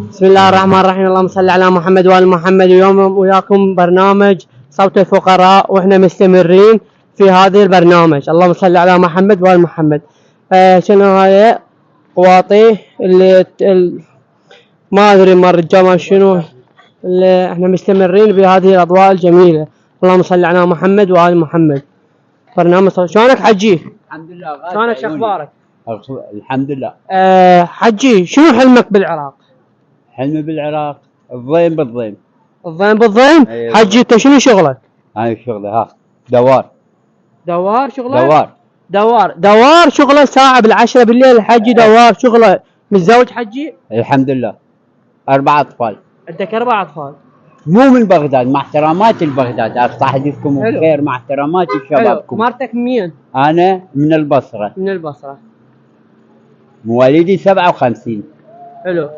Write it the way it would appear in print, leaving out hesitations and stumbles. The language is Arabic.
بسم الله الرحمن الرحيم. اللهم صل على محمد وآل محمد. اليوم وياكم برنامج صوت الفقراء، واحنا مستمرين في هذا البرنامج. اللهم صل على محمد وآل محمد. شنو هاي قواطي اللي ما ادري مرجمة شنو اللي احنا مستمرين بهذه الاضواء الجميلة. اللهم صل على محمد وآل محمد. برنامج صوت. شلونك حجي؟ الحمد لله. شلونك؟ شو اخبارك؟ الحمد لله. حجي، شنو حلمك بالعراق؟ حلمي بالعراق الضيم بالضيم. الضيم بالضيم؟ أيوة. حجي انت شنو شغلك؟ هاي شغله ها دوار. دوار شغله؟ دوار شغله ساعة بالعشرة بالليل الحجي دوار شغله. متزوج حجي؟ الحمد لله. 4 أطفال. عندك 4 أطفال؟ مو من بغداد، مع احتراماتي لبغداد، استحدثكم بخير مع احتراماتي لشبابكم. مارتك مين؟ أنا من البصرة. من البصرة. مواليدي 57. حلو.